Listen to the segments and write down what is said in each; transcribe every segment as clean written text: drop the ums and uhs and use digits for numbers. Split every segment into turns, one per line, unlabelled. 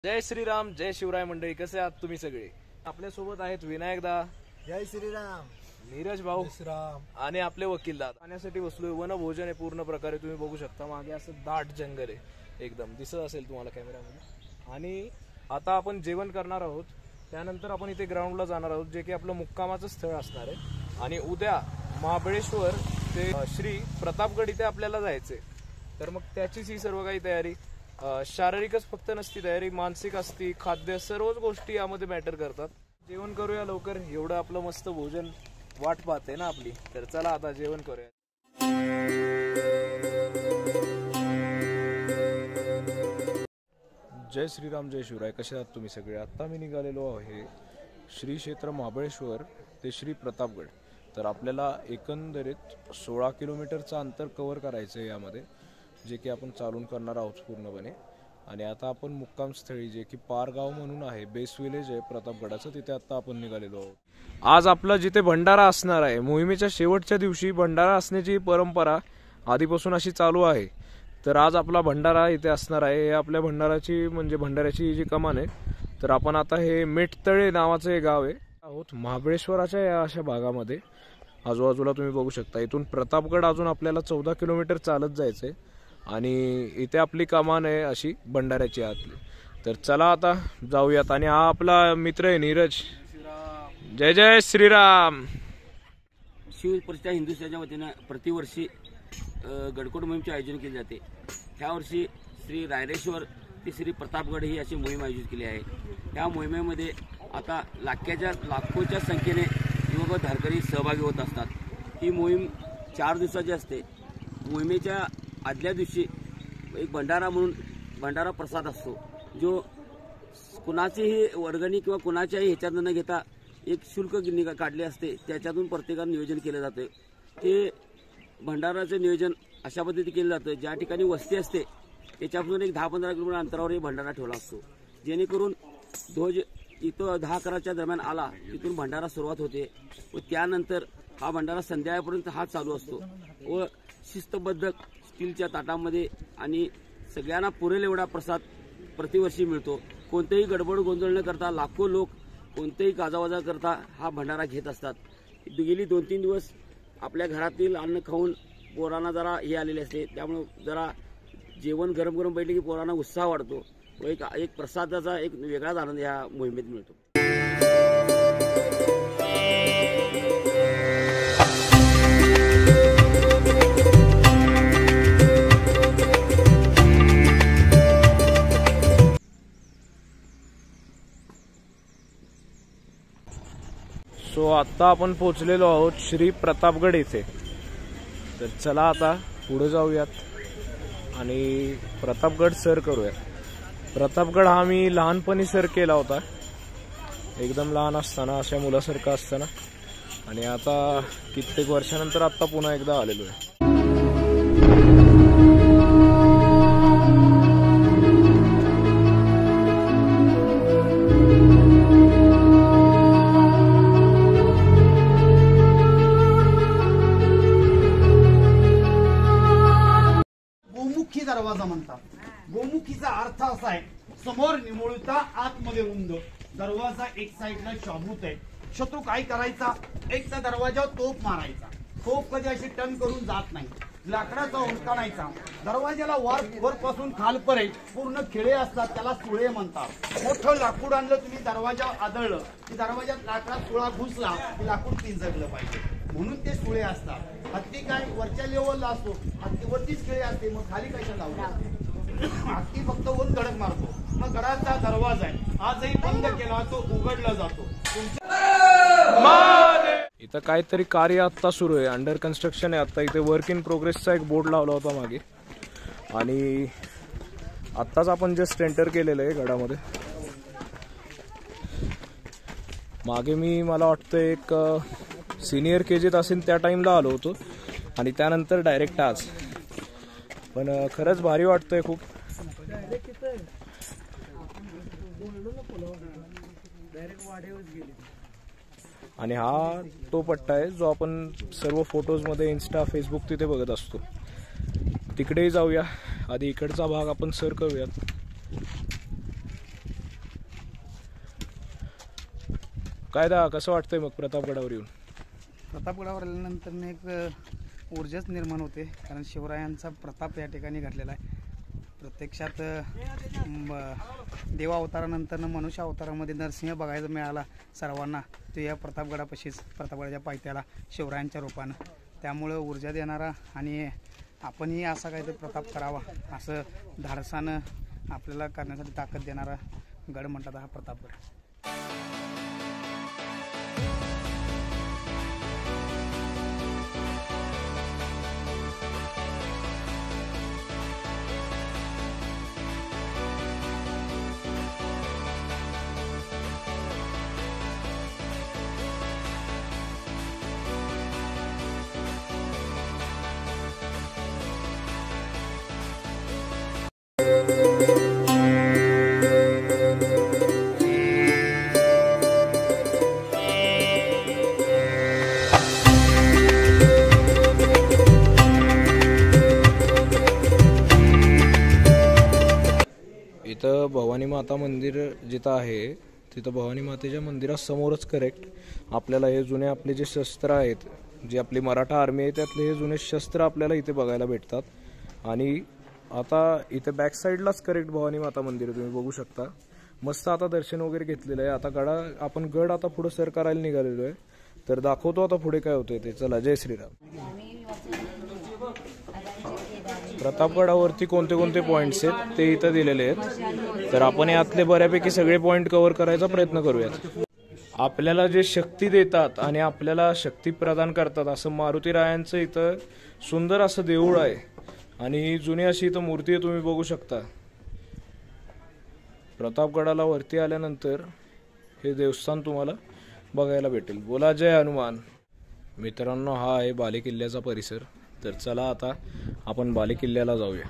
जय श्रीराम, जय शिवराय मंडळी. कसे आहात तुम्ही सगळे? आपल्या सोबत आहेत विनायकदा,
जय श्रीराम,
नीरज भाऊ
श्रीराम
आणि आपले वकील दादा. पाण्यासाठी बसलोय. वनभोजन आहे पूर्ण प्रकारे. तुम्ही बघू शकता मागे असं दाट जंगल आहे, एकदम दिसत असेल तुम्हाला कॅमेरामध्ये. आणि आता आपण जेवण करणार आहोत. त्यानंतर आपण इथे ग्राउंडला जाणार आहोत, जे की आपलं मुक्कामाचं स्थळ असणार आहे. आणि उद्या महाबळेश्वर ते श्री प्रतापगड इथे आपल्याला जायचंय. तर मग त्याचीच ही सर्व काही तयारी. शारीरिकच फक्त नसती तयारी, मानसिक असती, खाद्य, सर्वच गोष्टी यामध्ये मॅटर करतात. जेवण करूया लवकर, एवढं आपलं मस्त भोजन वाट पाहते ना आपली. तर चला आता जेवण करूया. जय श्रीराम, जय शिवराय. कसे आहात तुम्ही सगळे? आता मी निघालेलो आहे श्री क्षेत्र महाबळेश्वर ते श्री प्रतापगड. तर आपल्याला एकंदरीत 16 किलोमीटरचं अंतर कव्हर करायचं आहे यामध्ये, जे की आपण चालून करणार आहोत पूर्णपणे. आणि आता आपण मुक्काम स्थळी, जे की पारगाव म्हणून आहे, बेस विलेज आहे प्रतापगडाचं, तिथे आता आपण निघालेलो आहोत. आज आपला जिथे भंडारा असणार आहे, मोहिमेच्या शेवटच्या दिवशी भंडारा असण्याची परंपरा आधीपासून अशी चालू आहे. तर आज आपला भंडारा इथे असणार आहे. हे आपल्या भंडाराची म्हणजे भंडाऱ्याची जी कमान आहे. तर आपण आता हे मेटतळे नावाचं हे गाव आहे आहोत महाबळेश्वराच्या या अशा भागामध्ये. आजूबाजूला तुम्ही बघू शकता. इथून प्रतापगड अजून आपल्याला 14 किलोमीटर चालत जायचंय. आणि इथे आपली कमान आहे अशी भंडाऱ्याची आतली. तर चला आता जाऊयात. आणि हा आपला मित्र आहे नीरज. जय जय श्रीराम.
शिवप्रतिष्ठा हिंदू सेनेच्या वतीनं प्रतिवर्षी गडकोट मोहीमचे आयोजन केले जाते. ह्या वर्षी श्री रायरेश्वर ते श्री प्रतापगड ही अशी मोहीम आयोजित केली आहे. या मोहिमेमध्ये आता लाखोच्या संख्येने युवक धारकरी सहभागी होत असतात. ही मोहीम 4 दिवसाची असते. मोहिमेच्या आदल्या दिवशी एक भंडारा म्हणून भंडारा प्रसाद असतो, जो कुणाचीही वर्गणी किंवा कुणाच्याही ह्याच्यातून न घेता एक शुल्क काढले असते. त्याच्यातून प्रत्येकानं नियोजन केलं जातं. ते भंडाराचं नियोजन अशा पद्धतीने केलं जातं, ज्या ठिकाणी वस्ती असते त्याच्यापासून एक 10-15 किलोमीटर अंतरावर हे भंडारा ठेवला असतो, जेणेकरून ध्वज इथं 10-11च्या दरम्यान आला तिथून भंडारा सुरुवात होते व त्यानंतर हा भंडारा संध्याकाळपर्यंत हा चालू असतो. व शिस्तबद्ध स्टीलच्या ताटामध्ये आणि सगळ्यांना पुरेल एवढा प्रसाद प्रतिवर्षी मिळतो. कोणतेही गडबड गोंधळ न करता लाखो लोक कोणतेही गाजावाजा करता हा भंडारा घेत असतात. गेली 2-3 दिवस आपल्या घरातील अन्न खाऊन पोरांना जरा हे आलेले असते, त्यामुळे जरा जेवण गरम गरम पहिले की पोरांना उत्साह वाढतो व एक प्रसादाचा एक वेगळाच आनंद या मोहिमेत मिळतो.
सो आता आपण पोहोचलेलो आहोत श्री प्रतापगड इथे. तर चला आता पुढे जाऊयात आणि प्रतापगड सर करूयात. प्रतापगड हा मी लहानपणी सर केला होता, एकदम लहान असताना, अशा मुलासारखं असताना. आणि आता कित्येक वर्षानंतर आता पुन्हा एकदा आलेलो आहे.
गोमुखी दरवाजा म्हणतात. गोमुखीचा अर्थ असा आहे, समोर निमुळता आतमध्ये रुंद. दरवाजा एक साईडला शाबूत आहे. शत्रू काय करायचा, एक त्या दरवाजावर तोफ मारायचा. तोफ कधी अशी टर्न करून जात नाही. लाकडाचा उंचकाणायचा. दरवाजाला वरपासून खालपर्यंत पूर्ण खिळे असतात, त्याला सुळे म्हणतात. मोठं लाकूड आणलं तुम्ही, दरवाजा आदळलं की दरवाजात लाकडात सुळा घुसला की लाकूड पिंजरलं पाहिजे, म्हणून ते सुळे असतात. हत्ती काय वरच्या लेवलला असतो, हत्तीवरतीच खिळे असते, मग खाली कशा लावले. हत्ती फक्त वर धडक मारतो. मग गडाचा दरवाजा आहे, आजही बंद केला तो उघडला जातो.
इथं काहीतरी कार्य आता सुरू आहे, अंडर कन्स्ट्रक्शन आहे आता. इथे वर्क इन प्रोग्रेसचा एक बोर्ड लावला होता मागे. आणि आत्ताच आपण जस्ट एंटर केलेलं आहे गडामध्ये. मागे मला वाटतं एक सिनियर केजीत असेल त्या टाइमला आलो होतो आणि त्यानंतर डायरेक्ट आज. पण खरंच भारी वाटतंय खूप. आणि हा तो पट्टा आहे जो आपण सर्व फोटोजमध्ये इंस्टा फेसबुक तिथे बघत असतो. तिकडेही जाऊया. आधी इकडचा भाग आपण सर करूयात. काय दा कसं वाटतंय मग प्रतापगडावर येऊन?
प्रतापगडावर आल्यानंतर एक ऊर्जाच निर्माण होते, कारण शिवरायांचा प्रताप या ठिकाणी घडलेला आहे. प्रत्यक्षात देव अवतारानंतर मनुष्य अवतारामध्ये नरसिंह बघायला मिळाला सर्वांना, तो या प्रतापगडापाशीच, प्रतापगडाच्या पायथ्याला शिवरायांच्या रूपानं. त्यामुळं ऊर्जा देणारा आणि आपणही असा काहीतरी प्रताप करावा असं धाडसानं आपल्याला करण्यासाठी ताकद देणारा गड म्हणतात हा प्रतापगड.
इथं भवानी माता मंदिर जिथं आहे तिथं भवानी मातेच्या मंदिरासमोरच करेक्ट आपल्याला हे जुने आपले जे शस्त्र आहेत, जे आपली मराठा आर्मी आहे त्यातले हे जुने शस्त्र आपल्याला इथे बघायला भेटतात. आणि आता इथे बॅक साईडलाच करेक्ट भवानी माता मंदिर तुम्ही बघू शकता. मस्त आता दर्शन वगैरे घेतलेलं आहे. आता आपण गड आता पुढे सर करायला निघालेलो आहे, तर दाखवतो आता पुढे काय होतंय ते. चला, जय श्रीराम. प्रतापगडावरती कोणते कोणते पॉइंट्स आहेत ते इथं दिलेले आहेत, तर आपण यातले बऱ्यापैकी सगळे पॉइंट कव्हर करायचा प्रयत्न करूयात. आपल्याला जे शक्ती देतात आणि आपल्याला शक्ती प्रदान करतात असं मारुतीरायांचं इथं सुंदर असं देऊळ आहे. आणि जुनी अशी इथं मूर्ती आहे, तुम्ही बघू शकता. प्रतापगडाला वरती आल्यानंतर हे देवस्थान तुम्हाला बघायला भेटेल. बोला जय हनुमान. मित्रांनो, हा आहे बालेकिल्ल्याचा परिसर. तर चला आता आपण बालेकिल्ल्याला जाऊया.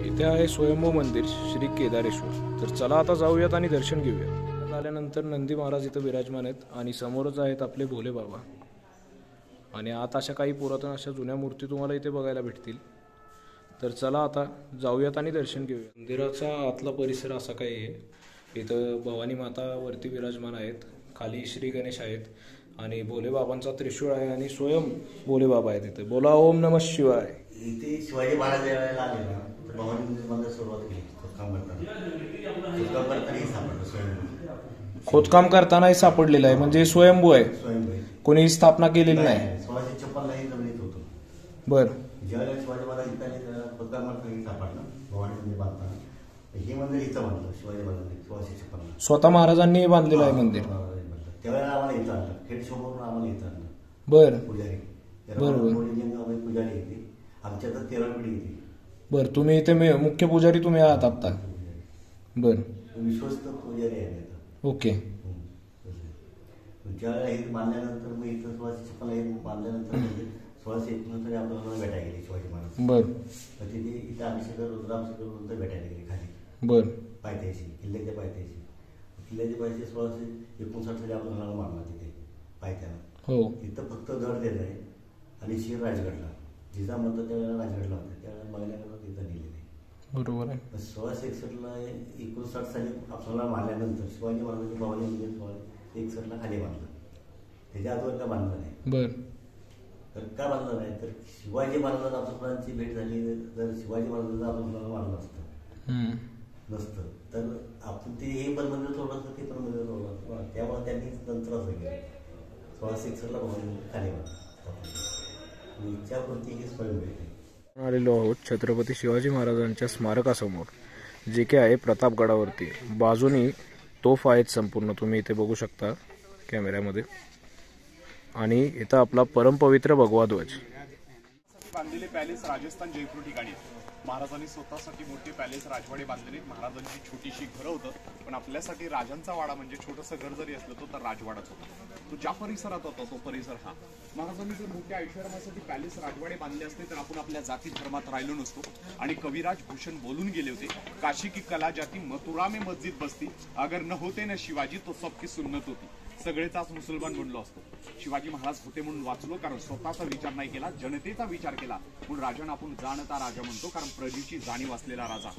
इथे आहे स्वयंभू मंदिर श्री केदारेश्वर. तर चला आता जाऊयात आणि दर्शन घेऊया. आल्यानंतर नंदी महाराज इथं विराजमान आहेत आणि समोरच आहेत आपले भोले बाबा. आणि आत अशा काही पुरातन अशा जुन्या मूर्ती तुम्हाला इथे बघायला भेटतील. तर चला आता जाऊयात आणि दर्शन घेऊया. मंदिराचा आतला परिसर असा काही आहे. इथं भवानी माता वरती विराजमान आहेत, खाली श्री गणेश आहेत आणि भोले बाबांचा त्रिशूळ आहे आणि स्वयं भोले बाबा आहेत इथे. बोला ओम नमः शिवाय.
इथे शिवाजी महाराज यायला आले ना, तर भवानी मंदिरामध्ये सुरुवात केली खोदकाम करताना.
खोदकाम करतानाही सापडलेलं आहे, म्हणजे स्वयंभू आहे, कोणी स्थापना केलेली नाही.
1656 ला हे जमिनीत होतं.
बर.
ज्यावेळेला शिवाजी महाराज इथं आले त्याला खोदकाम करताना सापडलं भवानी मंदिर बांधताना. हे मंदिर इथं बांधलं शिवाजी महाराजांनी 1656.
स्वतः महाराजांनी बांधलेलं आहे मंदिर.
त्यावेळेला आम्हाला इथं आणलं, खेड शोभरून आम्हाला इथं आणलं.
बर.
पुजारी
बरोबर.
पुजारी येते आमच्या तर 13 पिढी येते.
बर. तुम्ही इथे मुख्य पुजारी तुम्ही आहात आता. बर.
विश्वस्त पुजारी आहे आता.
ओके.
ज्यावेळेला हे बांधल्यानंतर मग इथं 1656 हे बांधल्यानंतर 1651 आपल्याला भेटायला गेले शिवाजी महाराज.
बर.
तर तिथे इथं अभिषेक रुद्राभिषेक भेटायला गेले खाली.
बर.
पायथ्याशी, किल्ल्याच्या पायथ्याशी. किल्ल्याच्या पायथ्याशी 1659 साली आपल्याला मारला तिथे पायथ्याला.
हो.
इथं फक्त दर दिलं आहे आणि शिर राजगडला. जिजा म्हणतो त्यावेळेला राजगडला होता, त्यावेळेला बघण्याकडे तिथं नेलेलं आहे.
बरोबर आहे.
1661 ला 59 साली आपल्याला मारल्यानंतर शिवाजी महाराजांनी भवानी मंदिर 1661 ला खाली बांधलं. त्याच्या आजवर का बांधलं नाही.
बर.
तर का बांधलं नाही, तर शिवाजी महाराजांना आपल्याची भेट झाली, जर शिवाजी महाराजांना आपल्याला मारलं असतं नसतं तर आपण ते हे पण मंदिर सोडलं असतं, ते पण मंदिर सोडलं असतं. त्यामुळे त्यांनी नंतर असं केलं 1661 ला भवानी खाली बांधलं. इच्छापूर्ती ही स्वयं भेटते.
आलेलो आहोत छत्रपती शिवाजी महाराजांच्या स्मारकासमोर, जे की आहे प्रतापगडावरती. बाजूनी तोफ आहेत संपूर्ण, तुम्ही इथे बघू शकता कॅमेऱ्यामध्ये. आणि इथं आपला परमपवित्र भगवा ध्वज.
बांधलेले पॅलेस राजस्थान जयपूर ठिकाणी. महाराजांनी स्वतःसाठी मोठे पॅलेस राजवाडे बांधलेले. महाराजांची छोटीशी घरं होतं, पण आपल्यासाठी राजांचा वाडा म्हणजे छोटंसं घर जरी असलं तर राजवाडाच होता. तो ज्या परिसरात होता तो परिसर हा. महाराजांनी जर मोठ्या ऐश्वर्यासाठी पॅलेस राजवाडे बांधले असते तर आपण आपल्या जाती धर्मात राहिलो नसतो. आणि कविराज भूषण बोलून गेले होते, काशी की कला जाती मथुरा में मस्जिद बसती, अगर न होते ना शिवाजी तो सबकी सुन्नत होती. सगळेच आज मुसलमान बनलो असतो. शिवाजी महाराज होते म्हणून वाचलो, कारण स्वतःचा विचार नाही केला, जनतेचा विचार केला. म्हणून राजांना आपण जाणता राजा म्हणतो, कारण प्रजेची जाणीव असलेला राजा.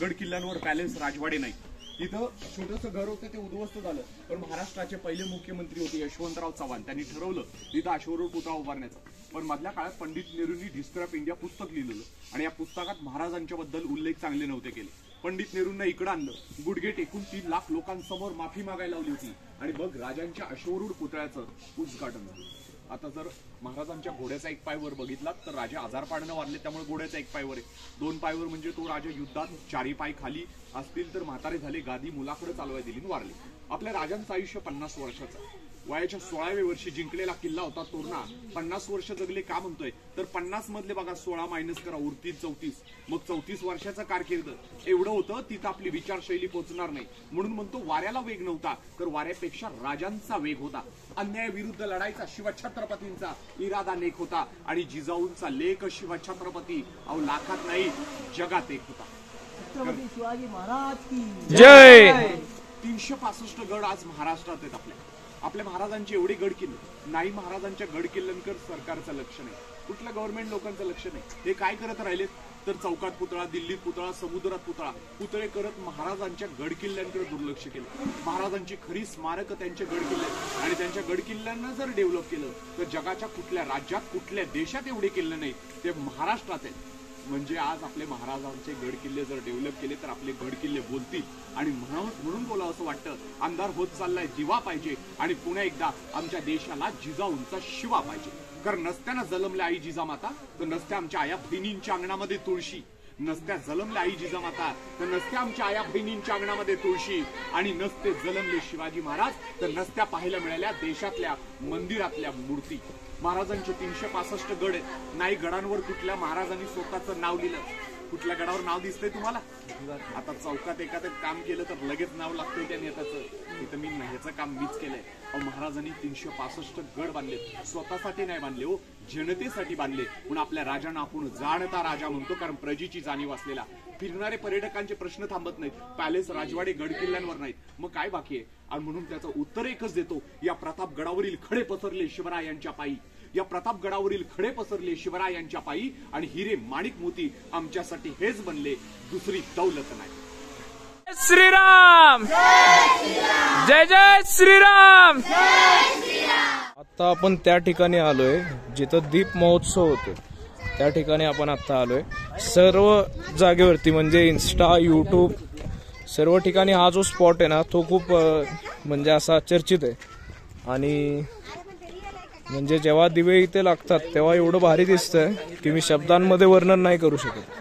गड किल्ल्यांवर पॅलेस राजवाडे नाही, इथं छोटंसं घर होतं ते उद्ध्वस्त झालं, पण महाराष्ट्राचे पहिले मुख्यमंत्री होते यशवंतराव चव्हाण, त्यांनी ठरवलं इथं अश्वरूढ पुतळा उभारण्याचं. पण मधल्या काळात पंडित नेहरूंनी हिस्ट्री ऑफ इंडिया पुस्तक लिहिलेलं आणि या पुस्तकात महाराजांच्या बद्दल उल्लेख चांगले नव्हते केले. पंडित नेहरूंना इकडं आणलं, गुडघे टेकून 3 लाख लोकांसमोर माफी मागायला लावली होती आणि मग राजांच्या अश्वरूढ पुतळ्याचं उद्घाटन झालं. आता जर महाराजांच्या घोड्याचा एक पाय वर बघितला तर राजे आजारपणानं वारले, त्यामुळे घोड्याचा एक पाय वर आहे. 2 पाय वर म्हणजे तो राजा युद्धात 4 पाय खाली असतील तर म्हातारे झाले, गादी मुलाकडे चालवाय दिली वारले. आपल्या राजांचं आयुष्य 50 वर्षाचं. वयाच्या 16व्या वर्षी जिंकलेला किल्ला होता तोरणा. 50 वर्ष जगले का म्हणतोय तर 50 मधले बघा 16 मायनस करा, उरतील 34. मग 34 वर्षाचा कारकीर्द एवढं होतं, तिथं आपली विचारशैली पोहोचणार नाही. म्हणून म्हणतो वाऱ्याला वेग नव्हता तर वाऱ्यापेक्षा राजांचा वेग होता. अन्यायाविरुद्ध लढायचा शिवछत्रपतींचा इरादा नेक होता आणि जिजाऊंचा लेख शिवछत्रपती अहो लाखात नाही जगात एक होता.
छत्रपती शिवाजी महाराज की
जय.
365 गड आज महाराष्ट्रात आहेत. आपल्या महाराजांचे एवढे गड किल्ले नाही. महाराजांच्या गड किल्ल्यांकडे सरकारचं लक्ष नाही, कुठल्या गव्हर्नमेंट लोकांचं लक्ष नाही. हे काय करत राहिले तर चौकात पुतळा, दिल्लीत पुतळा, समुद्रात पुतळे करत महाराजांच्या गड किल्ल्यांकडे दुर्लक्ष केलं. महाराजांची खरी स्मारक त्यांच्या गड किल्ले आणि त्यांच्या गड किल्ल्यांना जर डेव्हलप केलं तर जगाच्या कुठल्या राज्यात कुठल्या देशात एवढे किल्ले नाही, ते महाराष्ट्रात आहेत. म्हणजे आज आपले महाराजांचे गड किल्ले जर डेव्हलप केले तर आपले गड किल्ले बोलतील आणि म्हणून बोलावं असं वाटतं अंधार होत चाललाय दिवा पाहिजे आणि पुन्हा एकदा आमच्या देशाला जिजाऊंचा शिवा पाहिजे. कारण नसत्यानं जलमल्या आई जिजामाता तर नसत्या आमच्या आया बहिणींच्या अंगणामध्ये तुळशी, नसत्या जलमल्या आई जिजामाता तर नसत्या आमच्या आया बहिणींच्या अंगणामध्ये तुळशी आणि नसते जलमले शिवाजी महाराज तर नसत्या पाहायला मिळाल्या देशातल्या मंदिरातल्या मूर्ती. महाराजांचे 365 गड आहेत. नाही गडांवर कुठल्या महाराजांनी स्वतःचं नाव लिहिलं? कुठल्या गडावर नाव दिसतंय तुम्हाला? आता चौकात एखादं काम केलं तर लगेच नाव लागतंय त्या नेत्याचं. इथं मी ह्याचं काम मीच केलंय. महाराजांनी 365 गड बांधले, स्वतःसाठी नाही बांधले हो, जनतेसाठी बांधले. म्हणून आपल्या राजांना आपण जाणता राजा म्हणतो, कारण प्रजेची जाणीव असलेला. फिरणारे पर्यटकांचे प्रश्न थांबत नाहीत, पॅलेस राजवाडे गड किल्ल्यांवर नाहीत, मग काय बाकी आहे? आणि म्हणून त्याचं उत्तर एकच देतो, या प्रतापगडावरील खडे पसरले शिवरायांच्या पायी, या प्रतापगडावरील खडे पसरले शिवरायांच्या पायी आणि हिरे माणिक मोती आमच्यासाठी हेच बनले, दुसरी दौलत नाही.
श्रीराम जय जय श्रीराम. आता आपण त्या ठिकाणी आलोय जिथं दीप महोत्सव होतो, त्या ठिकाणी आपण आता आलोय. सर्व जागेवरती म्हणजे इन्स्टा, यूट्यूब सर्व ठिकाणी हा जो स्पॉट आहे ना तो खूप म्हणजे असा चर्चित आहे. आणि म्हणजे जेव्हा दिवे इथे लागतात तेव्हा एवढं भारी दिसतंय की मी शब्दांमध्ये वर्णन नाही करू शकत.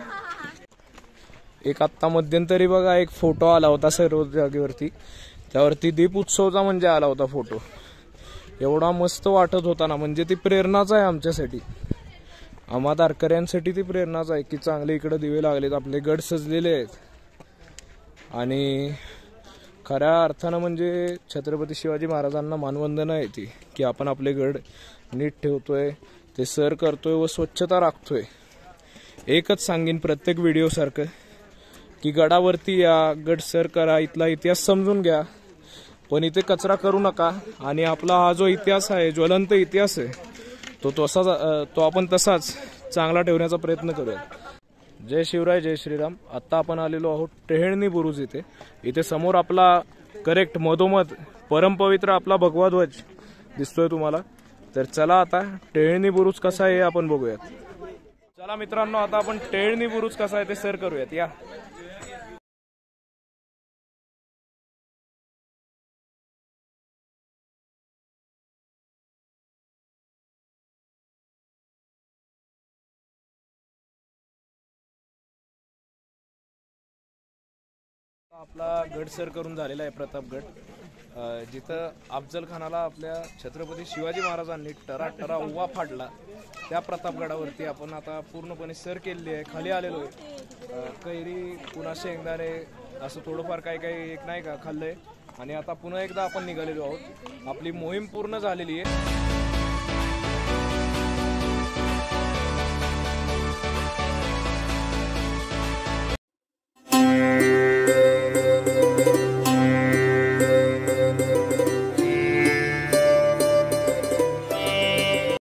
एक आत्ता मध्यंतरी बघा एक फोटो आला होता सर्व जागेवरती, त्यावरती दीप उत्सवचा म्हणजे आला होता फोटो. एवढा मस्त वाटत होता ना, म्हणजे ती प्रेरणाच आहे आमच्यासाठी, आम्हा दारकऱ्यांसाठी ती प्रेरणाच आहे की चांगले इकडे दिवे लागलेत, आपले गड सजलेले आहेत. आणि खऱ्या अर्थानं म्हणजे छत्रपती शिवाजी महाराजांना मानवंदना आहे ती की आपण आपले गड नीट ठेवतोय, ते सर करतोय व स्वच्छता राखतोय. एकच सांगेन प्रत्येक व्हिडिओ सारखं की गडावरती या, गड सर करा, इथला इतिहास समजून घ्या, पण इथे कचरा करू नका. आणि आपला हा जो इतिहास आहे, ज्वलंत इतिहास आहे, तो आपण तसाच चांगला ठेवण्याचा प्रयत्न करूया. जय शिवराय जय श्रीराम. आता आपण आलेलो आहोत टेहळणी बुरुज इथे. इथे समोर आपला करेक्ट मधोमध परमपवित्र आपला भगवा ध्वज दिसतोय तुम्हाला. तर चला आता टेहळणी बुरुज कसा आहे आपण बघूयात. चला मित्रांनो, आता आपण टेहळणी बुरुज कसा आहे ते सर करूयात. या आपला गड सर करून झालेला आहे प्रतापगड, जिथं अफजल खानाला आपल्या छत्रपती शिवाजी महाराजांनी टरा उवा फाडला. त्या प्रतापगडावरती आपण आता पूर्णपणे सर केलेली आहे. खाली आलेलो आहे, कैरी पुन्हा शेंगदाणे असं थोडंफार काही एक नाही का खाल्लंय. आणि आता पुन्हा एकदा आपण निघालेलो आहोत. आपली मोहीम पूर्ण झालेली आहे.